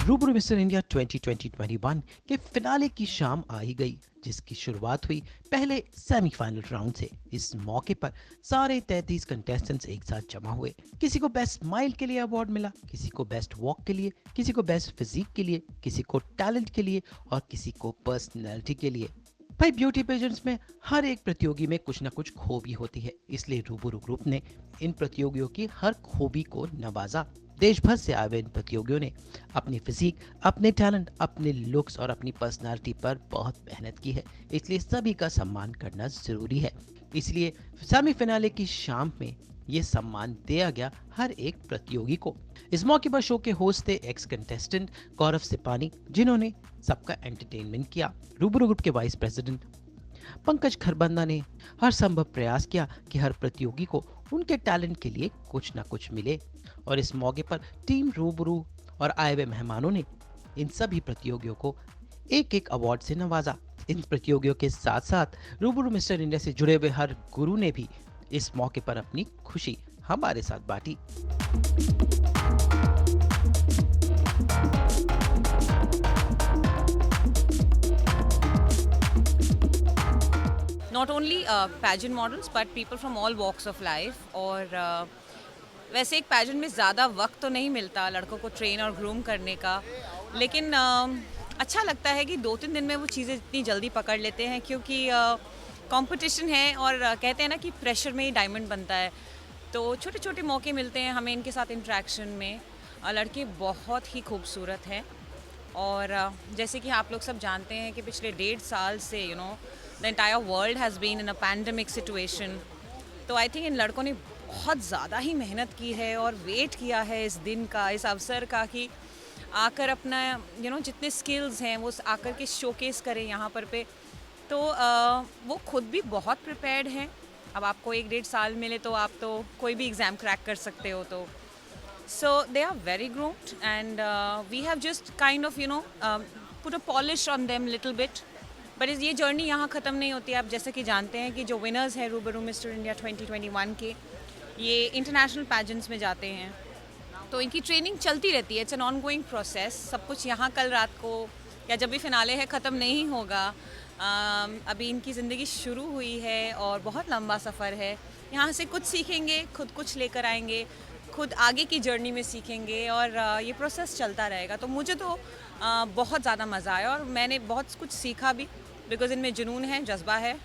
रूबरू mister India 2020-21 के finale की शाम आ ही गई, जिसकी शुरुआत हुई पहले सेमीफाइनल राउंड से। इस मौके पर सारे 33 कंटेस्टेंट्स एक साथ जमा हुए। किसी को बेस्ट स्माइल के लिए अवार्ड मिला, किसी को बेस्ट वॉक के लिए, किसी को बेस्ट फिजिक के लिए, किसी को टैलेंट के लिए और किसी को पर्सनैलिटी के लिए। भाई, ब्यूटी पेजेंट्स में हर एक प्रतियोगी में कुछ ना कुछ खूबी होती है, इसलिए रूबरू ग्रुप ने इन प्रतियोगियों की हर खूबी को नवाजा। देश भर से आए हुए इन प्रतियोगियों ने अपनी फिजिक, अपने टैलेंट, अपने लुक्स और अपनी पर्सनालिटी पर बहुत मेहनत की है, इसलिए सभी का सम्मान करना जरूरी है। इसलिए सेमीफिनाले की शाम में ये सम्मान दिया गया हर एक प्रतियोगी को। इस मौके पर शो के होस्ट थे एक्स कंटेस्टेंट गौरव सिपानी, जिन्होंने सबका एंटरटेनमेंट किया। रूबरू ग्रुप के वाइस प्रेसिडेंट पंकज खरबंदा ने हर संभव प्रयास किया कि हर प्रतियोगी को उनके टैलेंट के लिए कुछ ना कुछ मिले, और इस मौके पर टीम रूबरू और आए हुए मेहमानों ने इन सभी प्रतियोगियों को एक एक अवार्ड से नवाजा। इन प्रतियोगियों के साथ साथ रूबरू मिस्टर इंडिया से जुड़े हुए हर गुरु ने भी इस मौके पर अपनी खुशी हमारे साथ बांटी। not only pageant models but people from all walks of life। और वैसे एक pageant में ज़्यादा वक्त तो नहीं मिलता लड़कों को ट्रेन और ग्रूम करने का, लेकिन अच्छा लगता है कि 2-3 दिन में वो चीज़ें इतनी जल्दी पकड़ लेते हैं, क्योंकि कंपटीशन है और कहते हैं ना कि प्रेशर में ही डायमंड बनता है। तो छोटे छोटे मौके मिलते हैं हमें इनके साथ इंटरेक्शन में। लड़के बहुत ही खूबसूरत हैं, और जैसे कि आप लोग सब जानते हैं कि पिछले 1.5 साल से the entire world has been in a pandemic situation. तो आई थिंक इन लड़कों ने बहुत ज़्यादा ही मेहनत की है और वेट किया है इस दिन का, इस अवसर का, कि आकर अपना जितने स्किल्स हैं वो आकर के शोकेस करें यहाँ पर पे। तो वो खुद भी बहुत प्रिपेयर्ड हैं। अब आपको 1-1.5 साल मिले तो आप तो कोई भी एग्ज़ाम क्रैक कर सकते हो। तो so they are very groomed, and we have just kind of put a polish on them little bit, but ये जर्नी यहाँ ख़त्म नहीं होती। आप जैसे कि जानते हैं कि जो विनर्स हैं रूबरू मिस्टर इंडिया 2021 के, ये इंटरनेशनल पैजेंट्स में जाते हैं, तो इनकी ट्रेनिंग चलती रहती है। It's an on going process. सब कुछ यहाँ कल रात को या जब भी फिनाले है ख़त्म नहीं होगा। अभी इनकी ज़िंदगी शुरू हुई है और बहुत लंबा सफ़र है। यहाँ से कुछ सीखेंगे, खुद कुछ लेकर आएंगे, खुद आगे की जर्नी में सीखेंगे, और ये प्रोसेस चलता रहेगा। तो मुझे तो बहुत ज़्यादा मज़ा आया और मैंने बहुत कुछ सीखा भी, बिकॉज़ इनमें जुनून है, जज्बा है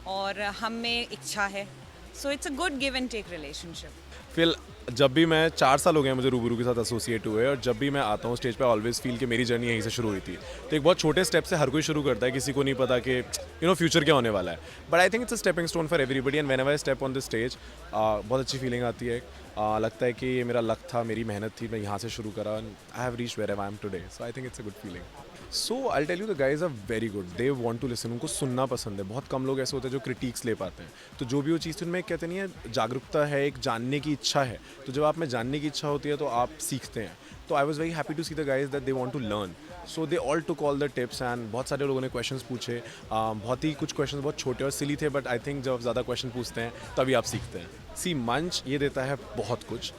और हम में इच्छा है। So it's a good give and take relationship. फिर जब भी मैं 4 साल हो गए मुझे रूबरू के साथ एसोसिएट हुए, और जब भी मैं आता हूँ स्टेज पे ऑलवेज फील कि मेरी जर्नी यहीं से शुरू हुई थी। तो एक बहुत छोटे स्टेप से हर कोई शुरू करता है, किसी को नहीं पता कि फ्यूचर क्या होने वाला है, but I think it's a stepping stone for everybody. And whenever I step on the stage बहुत अच्छी फीलिंग आती है। लगता है कि ये मेरा लक था, मेरी मेहनत थी, मैं यहाँ से शुरू करा, I have reached where I am today. So I think it's a good feeling. So I tell you the guys are very good, they want to listen. उनको सुनना पसंद है। बहुत कम लोग ऐसे होते हैं जो क्रिटिक्स ले पाते हैं। तो जो भी वो चीज़ उनमें कहते नहीं है, जागरूकता है, एक जानने की इच्छा है। तो जब आप में जानने की इच्छा होती है तो आप सीखते हैं। तो I was very happy to see the guys that they want to learn. So they all took all the tips, and बहुत सारे लोगों ने क्वेश्चंस पूछे। बहुत ही कुछ क्वेश्चंस बहुत छोटे और सिली थे, बट आई थिंक जब ज़्यादा क्वेश्चन पूछते हैं तभी आप सीखते हैं। सी मंच ये देता है बहुत कुछ।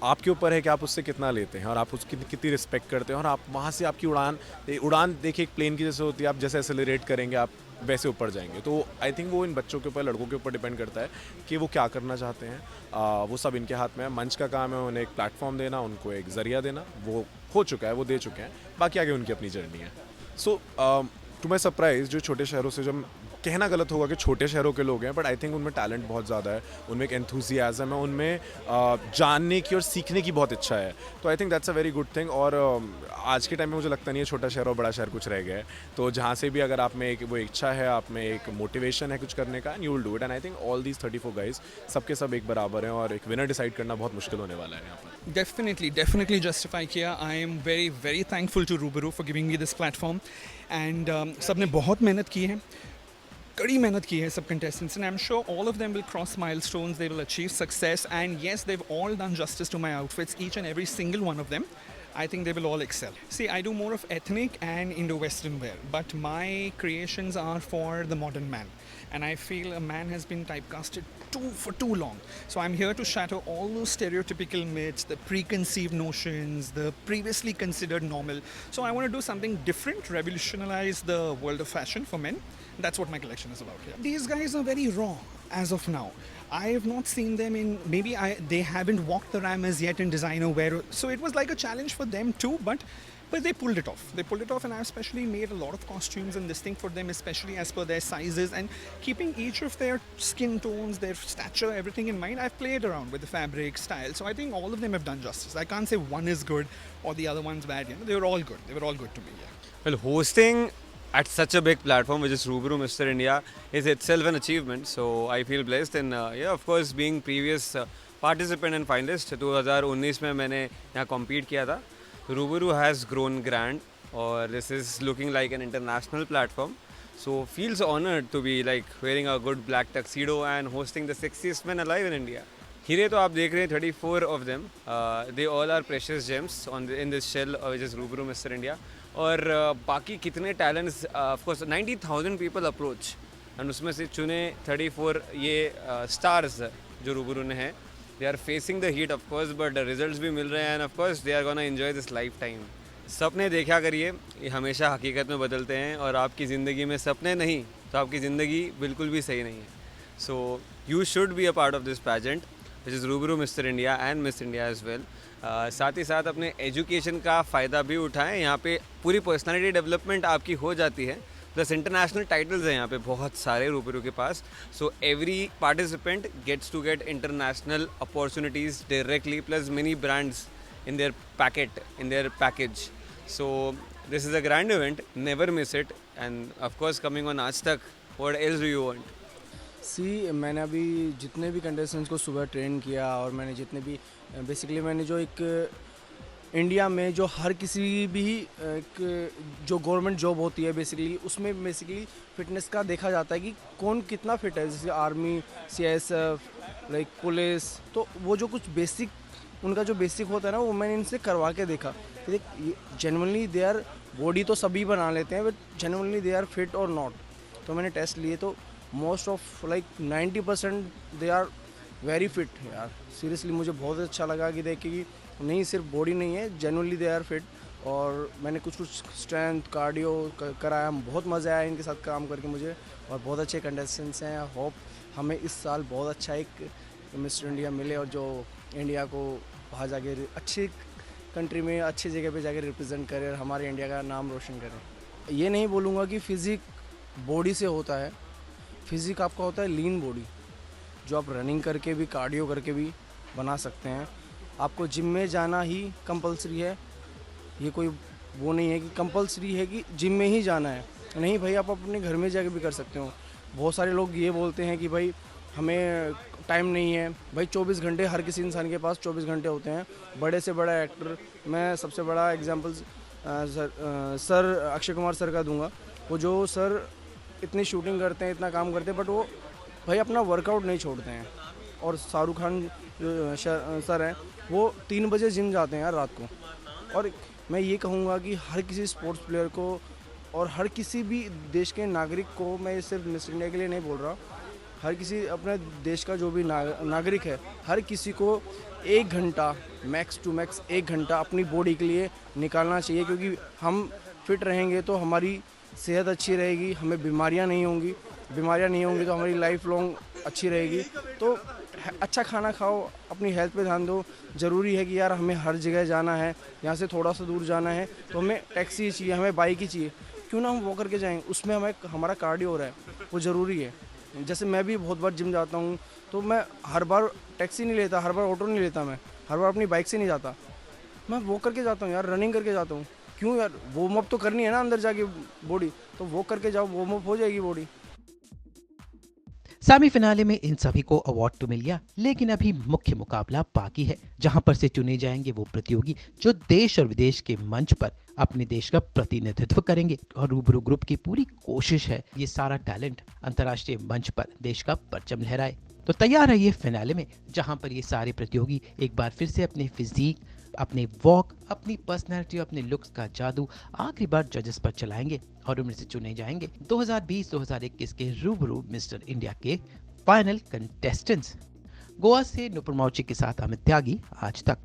आपके ऊपर है कि आप उससे कितना लेते हैं और आप उसकी कितनी रिस्पेक्ट करते हैं, और आप वहाँ से आपकी उड़ान देखिए एक प्लेन की जैसे होती है। आप जैसे एक्सेलरेट करेंगे आप वैसे ऊपर जाएंगे। तो आई थिंक वो इन बच्चों के ऊपर, लड़कों के ऊपर डिपेंड करता है कि वो क्या करना चाहते हैं। वो सब इनके हाथ में है। मंच का काम है उन्हें एक प्लेटफॉर्म देना, उनको एक ज़रिया देना। वो हो चुका है, वो दे चुके हैं, बाकी आगे उनकी अपनी जर्नी है। सो टू माई सरप्राइज, जो छोटे शहरों से, जब कहना गलत होगा कि छोटे शहरों के लोग हैं, बट आई थिंक उनमें टैलेंट बहुत ज़्यादा है, उनमें एक एंथुजियाज़म है, उनमें जानने की और सीखने की बहुत इच्छा है। तो I think that's a very good thing. और आज के टाइम में मुझे लगता नहीं है छोटा शहर और बड़ा शहर कुछ रह गया है। तो जहाँ से भी अगर आप में एक वो इच्छा है, आप में एक मोटिवेशन है कुछ करने का, and you will do it. And I think all these 34 guys सबके सब एक बराबर हैं, और एक विनर डिसाइड करना बहुत मुश्किल होने वाला है यहाँ पर। डेफिनेटली जस्टिफाई किया। I am very very thankful to Rubaru for giving me this platform. And सब ने बहुत मेहनत की है, कड़ी मेहनत की है सब contestants, and I'm sure all of them will cross milestones, they will achieve success, and yes, they've all done justice to my outfits, each and every single one of them. I think they will all excel. See, I do more of ethnic and Indo-Western wear, but my creations are for the modern man, and I feel a man has been typecasted too long. So I'm here to shatter all those stereotypical myths, the preconceived notions, the previously considered normal. So I want to do something different, revolutionize the world of fashion for men. That's what my collection is about here. These guys are very raw as of now. I have not seen them in, they haven't walked the ram as yet in designer wear. So it was like a challenge for them too, but they pulled it off. They pulled it off, and I especially made a lot of costumes and this thing for them, especially as per their sizes, and keeping each of their skin tones, their stature, everything in mind. I've played around with the fabric, style. So I think all of them have done justice. I can't say one is good or the other one's bad. You know, they were all good. They were all good to me. Yeah. Well, hosting at such a big platform, which is Rubaru Mr. India, is itself an achievement. So I feel blessed, and yeah, of course, being previous participant and finalist, 2019 में मैंने यहाँ compete किया था. Rubaru has grown grand, or this is looking like an international platform. So feels honored to be like wearing a good black tuxedo and hosting the sexiest men alive in India. हीरे तो आप देख रहे हैं 34 of them. They all are precious gems in this shell, which is Rubaru Mr. India. और बाकी कितने talents, of course 90,000 people approach, and उसमें से चुने 34 ये stars जो Rubaru ने हैं. They are facing the heat, of course, but the results भी मिल रहे हैं, and of course they are gonna enjoy this lifetime. सपने देखा करिए, ये हमेशा हकीकत में बदलते हैं, और आपकी ज़िंदगी में सपने नहीं तो आपकी ज़िंदगी बिल्कुल भी सही नहीं है. So you should be a part of this pageant, which is Rubaru Mr. India and Miss India as well. साथ ही साथ अपने एजुकेशन का फ़ायदा भी उठाएं. यहाँ पे पूरी पर्सनालिटी डेवलपमेंट आपकी हो जाती है, प्लस इंटरनेशनल टाइटल्स हैं यहाँ पे बहुत सारे रूबरू के पास. So every participant gets to get international opportunities directly, plus many brands in their packet, in their package. So this is a grand event, never miss it. And of course coming on Aaj Tak, what else do you want? मैंने अभी जितने भी contestants को सुबह train किया, और मैंने जितने भी बेसिकली मैंने जो एक इंडिया में जो हर किसी भी एक जो गवर्नमेंट जॉब होती है बेसिकली, उसमें बेसिकली फ़िटनेस का देखा जाता है कि कौन कितना फिट है. जैसे आर्मी, CISF, लाइक पुलिस, तो वो जो कुछ बेसिक उनका जो बेसिक होता है ना, वो मैंने इनसे करवा के देखा कि देख जेन्युइनली दे आर, बॉडी तो सभी बना लेते हैं, but genuinely they are fit और नॉट. तो मैंने टेस्ट लिए तो most of like 90% they are very fit. यार सीरियसली मुझे बहुत अच्छा लगा कि देख कि नहीं सिर्फ बॉडी नहीं है, जेन्युइनली दे आर फिट. और मैंने कुछ स्ट्रेंथ कार्डियो कराया, बहुत मज़ा आया इनके साथ काम करके मुझे, और बहुत अच्छे कंटेस्टेंट्स हैं. होप हमें इस साल बहुत अच्छा एक मिस्टर इंडिया मिले, और जो इंडिया को वहाँ जाके अच्छी कंट्री में अच्छी जगह पे जाके रिप्रेजेंट करे और हमारे इंडिया का नाम रोशन करे. ये नहीं बोलूँगा कि फ़िज़िक बॉडी से होता है. फ़िज़िक आपका होता है लीन बॉडी, जो आप रनिंग करके भी, कार्डियो करके भी बना सकते हैं. आपको जिम में जाना ही कंपलसरी है. ये कोई वो नहीं है कि कंपलसरी है कि जिम में ही जाना है. नहीं भाई, आप अपने घर में जाके भी कर सकते हो. बहुत सारे लोग ये बोलते हैं कि भाई हमें टाइम नहीं है. भाई 24 घंटे हर किसी इंसान के पास 24 घंटे होते हैं. बड़े से बड़ा एक्टर, मैं सबसे बड़ा example sir Akshay Kumar sir का दूंगा. वो जो सर इतनी शूटिंग करते हैं, इतना काम करते हैं, बट वो भाई अपना वर्कआउट नहीं छोड़ते हैं. और शाहरुख खान जो सर हैं, वो 3 बजे जिम जाते हैं यार रात को. और मैं ये कहूँगा कि हर किसी स्पोर्ट्स प्लेयर को और हर किसी भी देश के नागरिक को, मैं सिर्फ मिस इंडिया के लिए नहीं बोल रहा, हर किसी अपने देश का जो भी नागरिक है, हर किसी को 1 घंटा मैक्स टू मैक्स 1 घंटा अपनी बॉडी के लिए निकालना चाहिए. क्योंकि हम फिट रहेंगे तो हमारी सेहत अच्छी रहेगी, हमें बीमारियां नहीं होंगी तो हमारी लाइफ लॉन्ग अच्छी रहेगी. तो अच्छा खाना खाओ, अपनी हेल्थ पे ध्यान दो. ज़रूरी है कि यार हमें हर जगह जाना है, यहाँ से थोड़ा सा दूर जाना है तो हमें टैक्सी चाहिए, हमें बाइक ही चाहिए. क्यों ना हम वो करके जाएँ, उसमें हमारा कार्डियो हो रहा है, वो ज़रूरी है. जैसे मैं भी बहुत बार जिम जाता हूँ, तो मैं हर बार टैक्सी नहीं लेता, हर बार ऑटो नहीं लेता, मैं हर बार अपनी बाइक से नहीं जाता. मैं वो करके जाता हूँ यार, रनिंग करके जाता हूँ. क्यों यार, वार्म अप तो करनी है ना अंदर जाके बॉडी, तो वो करके जाओ, वार्म अप हो जाएगी बॉडी. सेमीफिनाले में इन सभी को अवार्ड तो मिल गया, लेकिन अभी मुख्य मुकाबला बाकी है, जहां पर से चुने जाएंगे वो प्रतियोगी जो देश और विदेश के मंच पर अपने देश का प्रतिनिधित्व करेंगे. और रूबरू ग्रुप की पूरी कोशिश है ये सारा टैलेंट अंतर्राष्ट्रीय मंच पर देश का परचम लहराए. तो तैयार रहिए फिनाले में, जहां पर ये सारे प्रतियोगी एक बार फिर से अपने फिजिक, अपने वॉक, अपनी पर्सनैलिटी, अपने लुक्स का जादू आखिरी बार जजेस पर चलाएंगे और उनमें से चुने जाएंगे 2020-2021 के रूबरू मिस्टर इंडिया के फाइनल कंटेस्टेंट्स। गोवा से नुपुर मौची के साथ अमित त्यागी, आज तक।